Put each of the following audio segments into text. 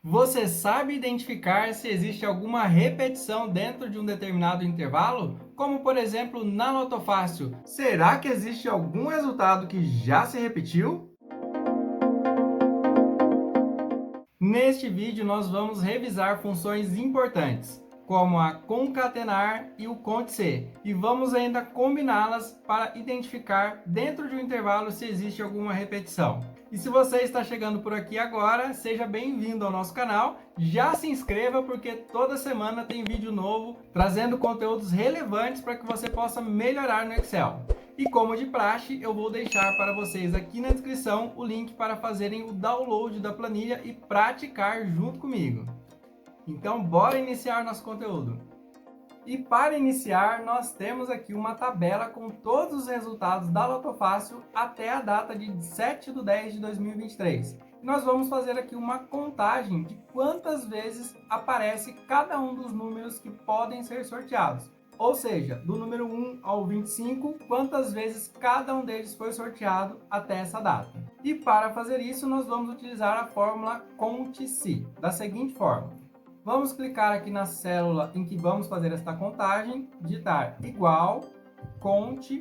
Você sabe identificar se existe alguma repetição dentro de um determinado intervalo? Como, por exemplo, na Loto Fácil. Será que existe algum resultado que já se repetiu? Neste vídeo, nós vamos revisar funções importantes, como a concatenar e o conte-se, e vamos ainda combiná-las para identificar dentro de um intervalo se existe alguma repetição. E se você está chegando por aqui agora, seja bem-vindo ao nosso canal. Já se inscreva porque toda semana tem vídeo novo trazendo conteúdos relevantes para que você possa melhorar no Excel. E como de praxe, eu vou deixar para vocês aqui na descrição o link para fazerem o download da planilha e praticar junto comigo. Então, bora iniciar nosso conteúdo. E para iniciar, nós temos aqui uma tabela com todos os resultados da Loto Fácil até a data de 7/10/2023. E nós vamos fazer aqui uma contagem de quantas vezes aparece cada um dos números que podem ser sorteados. Ou seja, do número 1 ao 25, quantas vezes cada um deles foi sorteado até essa data. E para fazer isso, nós vamos utilizar a fórmula conte-se, da seguinte forma. Vamos clicar aqui na célula em que vamos fazer esta contagem, digitar igual, conte.c,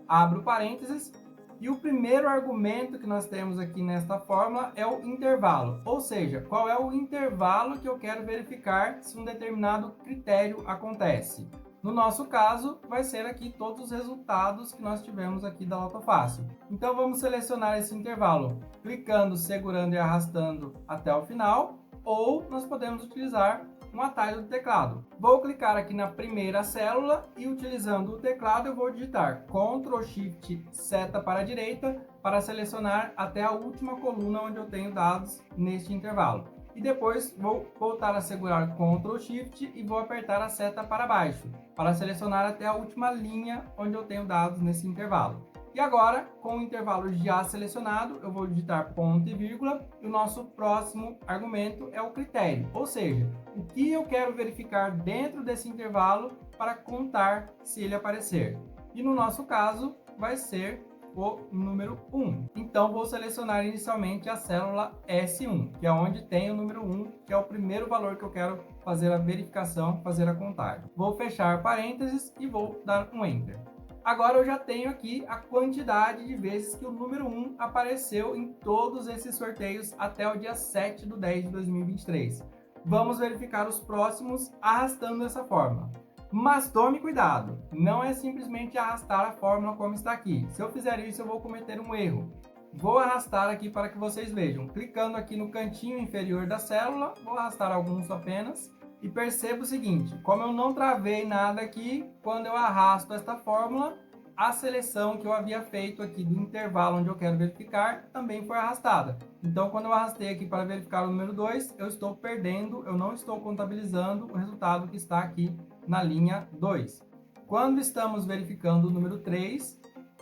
abro parênteses, e o primeiro argumento que nós temos aqui nesta fórmula é o intervalo, ou seja, qual é o intervalo que eu quero verificar se um determinado critério acontece. No nosso caso, vai ser aqui todos os resultados que nós tivemos aqui da Loto Fácil. Então, vamos selecionar esse intervalo, clicando, segurando e arrastando até o final, ou nós podemos utilizar um atalho do teclado. Vou clicar aqui na primeira célula e, utilizando o teclado, eu vou digitar Ctrl Shift seta para a direita para selecionar até a última coluna onde eu tenho dados neste intervalo. E depois vou voltar a segurar Ctrl Shift e vou apertar a seta para baixo, para selecionar até a última linha onde eu tenho dados nesse intervalo. E agora, com o intervalo já selecionado, eu vou digitar ponto e vírgula, e o nosso próximo argumento é o critério, ou seja, o que eu quero verificar dentro desse intervalo para contar se ele aparecer. E no nosso caso, vai ser o número 1. Então, vou selecionar inicialmente a célula S1, que é onde tem o número 1, que é o primeiro valor que eu quero fazer a verificação, fazer a contagem. Vou fechar parênteses e vou dar um Enter. Agora eu já tenho aqui a quantidade de vezes que o número 1 apareceu em todos esses sorteios até o dia 7/10/2023. Vamos verificar os próximos arrastando dessa forma. Mas tome cuidado, não é simplesmente arrastar a fórmula como está aqui. Se eu fizer isso, eu vou cometer um erro. Vou arrastar aqui para que vocês vejam. Clicando aqui no cantinho inferior da célula, vou arrastar alguns apenas. E perceba o seguinte, como eu não travei nada aqui, quando eu arrasto esta fórmula, a seleção que eu havia feito aqui do intervalo onde eu quero verificar também foi arrastada. Então, quando eu arrastei aqui para verificar o número 2, eu estou perdendo, eu não estou contabilizando o resultado que está aqui na linha 2. Quando estamos verificando o número 3,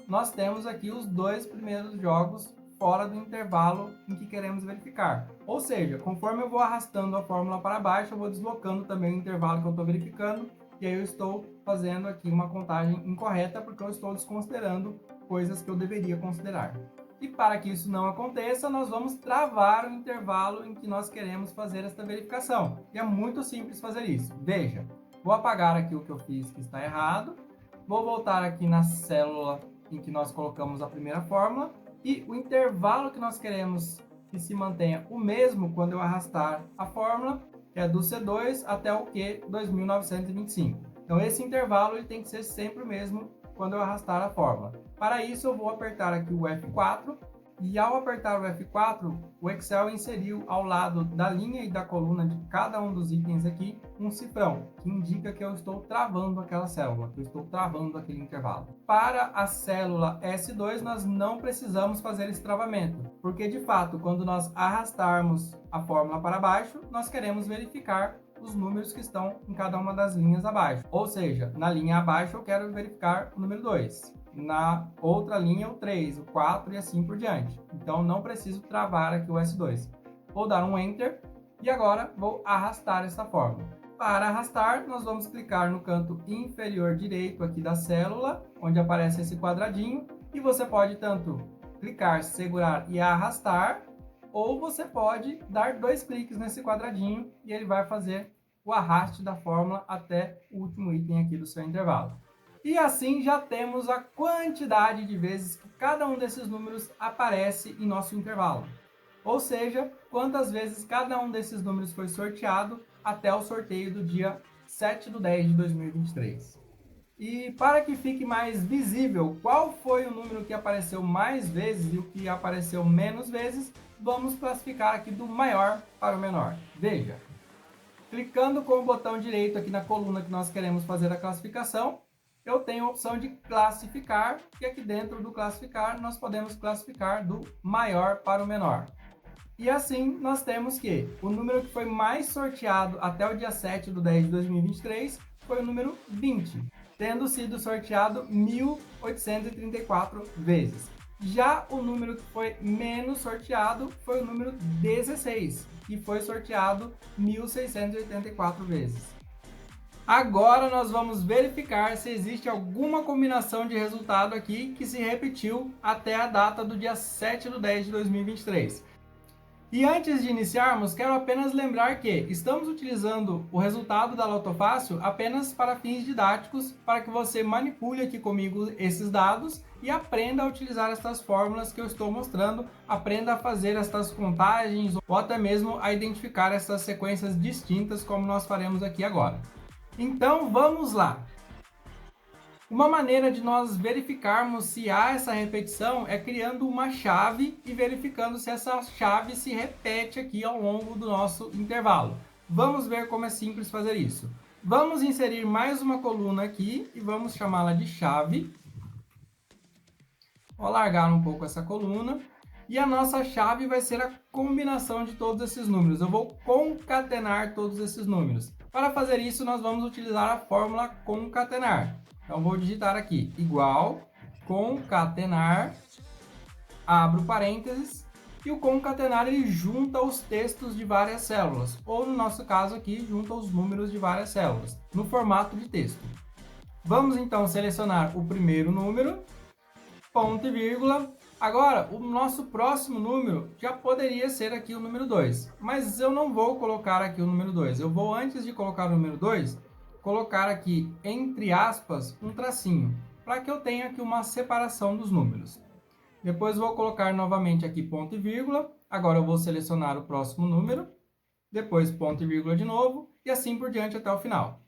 nós temos aqui os dois primeiros jogos fora do intervalo em que queremos verificar. Ou seja, conforme eu vou arrastando a fórmula para baixo, eu vou deslocando também o intervalo que eu estou verificando, e aí eu estou fazendo aqui uma contagem incorreta, porque eu estou desconsiderando coisas que eu deveria considerar. E para que isso não aconteça, nós vamos travar o intervalo em que nós queremos fazer esta verificação. E é muito simples fazer isso. Veja, vou apagar aqui o que eu fiz que está errado, vou voltar aqui na célula em que nós colocamos a primeira fórmula, e o intervalo que nós queremos que se mantenha o mesmo quando eu arrastar a fórmula, que é do C2 até o Q 2925. Então, esse intervalo ele tem que ser sempre o mesmo quando eu arrastar a fórmula. Para isso, eu vou apertar aqui o F4, e ao apertar o F4, o Excel inseriu ao lado da linha e da coluna de cada um dos itens aqui um cifrão, que indica que eu estou travando aquela célula, que eu estou travando aquele intervalo. Para a célula S2, nós não precisamos fazer esse travamento, porque de fato, quando nós arrastarmos a fórmula para baixo, nós queremos verificar os números que estão em cada uma das linhas abaixo. Ou seja, na linha abaixo eu quero verificar o número 2. Na outra linha o 3, o 4 e assim por diante. Então não preciso travar aqui o S2. Vou dar um Enter e agora vou arrastar essa fórmula. Para arrastar, nós vamos clicar no canto inferior direito aqui da célula, onde aparece esse quadradinho, e você pode tanto clicar, segurar e arrastar, ou você pode dar 2 cliques nesse quadradinho e ele vai fazer o arraste da fórmula até o último item aqui do seu intervalo. E assim já temos a quantidade de vezes que cada um desses números aparece em nosso intervalo. Ou seja, quantas vezes cada um desses números foi sorteado até o sorteio do dia 7/10 de 2023. E para que fique mais visível qual foi o número que apareceu mais vezes e o que apareceu menos vezes, vamos classificar aqui do maior para o menor. Veja, clicando com o botão direito aqui na coluna que nós queremos fazer a classificação, eu tenho a opção de classificar, e aqui dentro do classificar nós podemos classificar do maior para o menor. E assim nós temos que o número que foi mais sorteado até o dia 7/10 de 2023 foi o número 20, tendo sido sorteado 1.834 vezes. Já o número que foi menos sorteado foi o número 16, que foi sorteado 1.684 vezes. Agora nós vamos verificar se existe alguma combinação de resultado aqui que se repetiu até a data do dia 7/10 de 2023. E antes de iniciarmos, quero apenas lembrar que estamos utilizando o resultado da Loto Fácil apenas para fins didáticos, para que você manipule aqui comigo esses dados e aprenda a utilizar estas fórmulas que eu estou mostrando, aprenda a fazer estas contagens ou até mesmo a identificar essas sequências distintas como nós faremos aqui agora. Então vamos lá! Uma maneira de nós verificarmos se há essa repetição é criando uma chave e verificando se essa chave se repete aqui ao longo do nosso intervalo. Vamos ver como é simples fazer isso. Vamos inserir mais uma coluna aqui e vamos chamá-la de chave. Vou alargar um pouco essa coluna. E a nossa chave vai ser a combinação de todos esses números. Eu vou concatenar todos esses números. Para fazer isso, nós vamos utilizar a fórmula concatenar. Então, vou digitar aqui, igual, concatenar, abro parênteses, e o concatenar ele junta os textos de várias células, ou no nosso caso aqui, junta os números de várias células, no formato de texto. Vamos então selecionar o primeiro número, ponto e vírgula. Agora, o nosso próximo número já poderia ser aqui o número 2, mas eu não vou colocar aqui o número 2. Eu vou, antes de colocar o número 2, colocar aqui, entre aspas, um tracinho, para que eu tenha aqui uma separação dos números. Depois vou colocar novamente aqui ponto e vírgula. Agora eu vou selecionar o próximo número, depois ponto e vírgula de novo, e assim por diante até o final.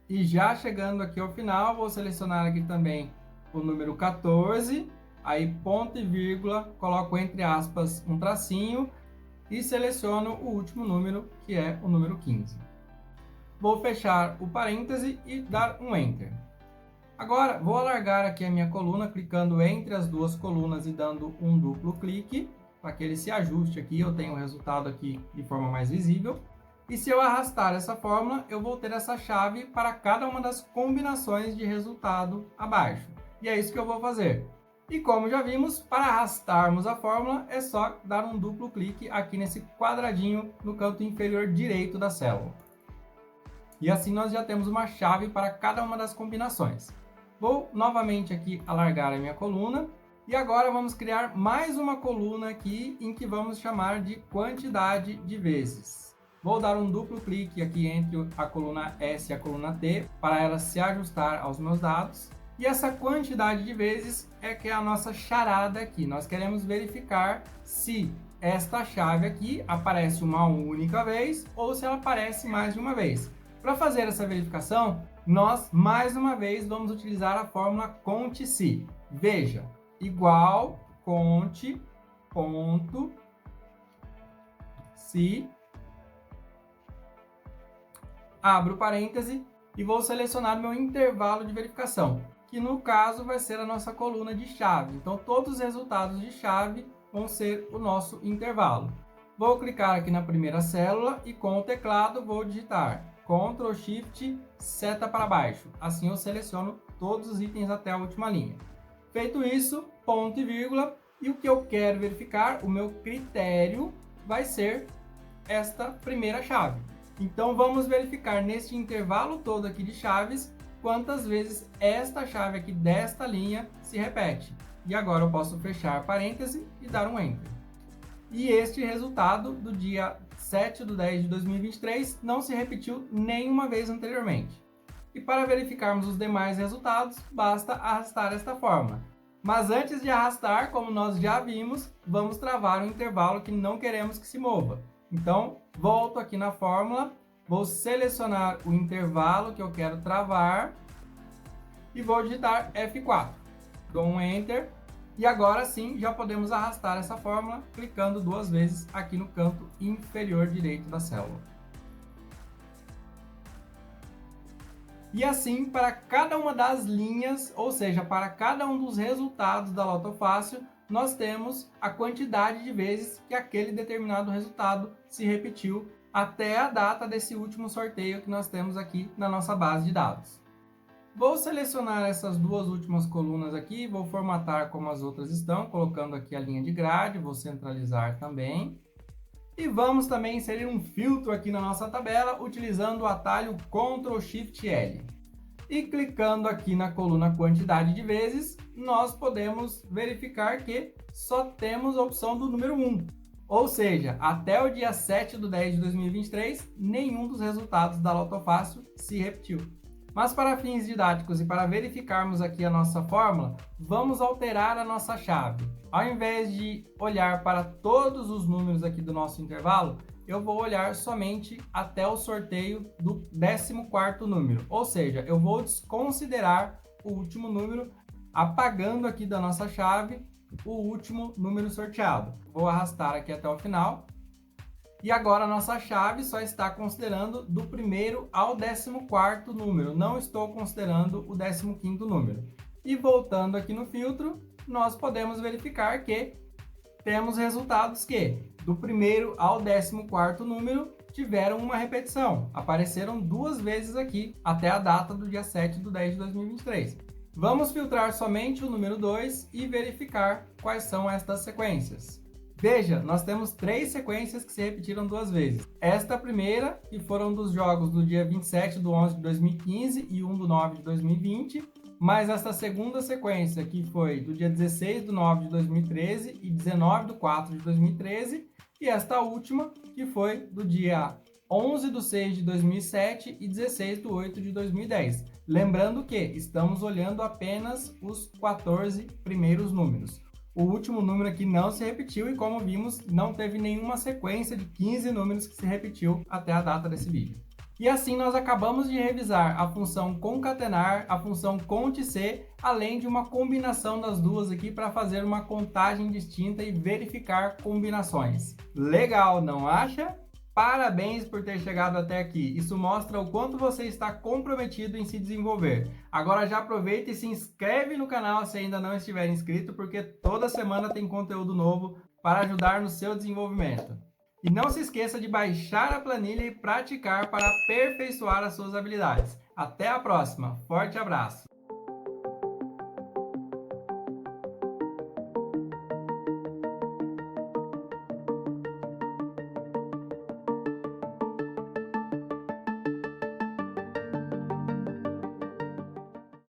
E já chegando aqui ao final, vou selecionar aqui também o número 14, aí ponto e vírgula, coloco entre aspas um tracinho e seleciono o último número, que é o número 15. Vou fechar o parêntese e dar um Enter. Agora, vou alargar aqui a minha coluna, clicando entre as duas colunas e dando um duplo clique, para que ele se ajuste aqui, eu tenho o resultado aqui de forma mais visível. E se eu arrastar essa fórmula, eu vou ter essa chave para cada uma das combinações de resultado abaixo. E é isso que eu vou fazer. E como já vimos, para arrastarmos a fórmula, é só dar um duplo clique aqui nesse quadradinho no canto inferior direito da célula. E assim nós já temos uma chave para cada uma das combinações. Vou novamente aqui alargar a minha coluna. E agora vamos criar mais uma coluna aqui em que vamos chamar de quantidade de vezes. Vou dar um duplo clique aqui entre a coluna S e a coluna T para ela se ajustar aos meus dados. E essa quantidade de vezes é que é a nossa charada aqui. Nós queremos verificar se esta chave aqui aparece uma única vez ou se ela aparece mais de uma vez. Para fazer essa verificação, nós mais uma vez vamos utilizar a fórmula conte-se. Veja, igual conte ponto se, abro parêntese e vou selecionar meu intervalo de verificação, que no caso vai ser a nossa coluna de chave. Então todos os resultados de chave vão ser o nosso intervalo. Vou clicar aqui na primeira célula e com o teclado vou digitar Ctrl Shift seta para baixo. Assim eu seleciono todos os itens até a última linha. Feito isso, ponto e vírgula, e o que eu quero verificar, o meu critério, vai ser esta primeira chave. Então vamos verificar neste intervalo todo aqui de chaves, quantas vezes esta chave aqui desta linha se repete. E agora eu posso fechar parêntese e dar um Enter. E este resultado do dia 7/10 de 2023 não se repetiu nenhuma vez anteriormente. E para verificarmos os demais resultados, basta arrastar esta fórmula. Mas antes de arrastar, como nós já vimos, vamos travar um intervalo que não queremos que se mova. Então, volto aqui na fórmula, vou selecionar o intervalo que eu quero travar e vou digitar F4. Dou um Enter e agora sim já podemos arrastar essa fórmula clicando 2 vezes aqui no canto inferior direito da célula. E assim, para cada uma das linhas, ou seja, para cada um dos resultados da Loto Fácil, nós temos a quantidade de vezes que aquele determinado resultado se repetiu até a data desse último sorteio que nós temos aqui na nossa base de dados. Vou selecionar essas duas últimas colunas aqui, vou formatar como as outras estão, colocando aqui a linha de grade, vou centralizar também. E vamos também inserir um filtro aqui na nossa tabela, utilizando o atalho Ctrl+Shift+L. E clicando aqui na coluna quantidade de vezes, nós podemos verificar que só temos a opção do número 1. Ou seja, até o dia 7/10 de 2023, nenhum dos resultados da Loto Fácil se repetiu. Mas para fins didáticos e para verificarmos aqui a nossa fórmula, vamos alterar a nossa chave. Ao invés de olhar para todos os números aqui do nosso intervalo, eu vou olhar somente até o sorteio do 14º número. Ou seja, eu vou desconsiderar o último número, apagando aqui da nossa chave o último número sorteado. Vou arrastar aqui até o final. E agora a nossa chave só está considerando do 1º ao 14º número, não estou considerando o 15º número. E voltando aqui no filtro, nós podemos verificar que temos resultados que do 1º ao 14º número tiveram uma repetição, apareceram 2 vezes aqui até a data do dia 7/10 de 2023. Vamos filtrar somente o número 2 e verificar quais são estas sequências. Veja, nós temos 3 sequências que se repetiram 2 vezes. Esta primeira, que foram dos jogos do dia 27/11 de 2015 e 1/9 de 2020, mais esta segunda sequência, que foi do dia 16/9 de 2013 e 19/4 de 2013, e esta última, que foi do dia 11/6 de 2007 e 16/8 de 2010. Lembrando que estamos olhando apenas os 14 primeiros números. O último número aqui não se repetiu e, como vimos, não teve nenhuma sequência de 15 números que se repetiu até a data desse vídeo. E assim nós acabamos de revisar a função concatenar, a função conte-se, além de uma combinação das duas aqui para fazer uma contagem distinta e verificar combinações. Legal, não acha? Parabéns por ter chegado até aqui. Isso mostra o quanto você está comprometido em se desenvolver. Agora já aproveita e se inscreve no canal se ainda não estiver inscrito, porque toda semana tem conteúdo novo para ajudar no seu desenvolvimento. E não se esqueça de baixar a planilha e praticar para aperfeiçoar as suas habilidades. Até a próxima. Forte abraço!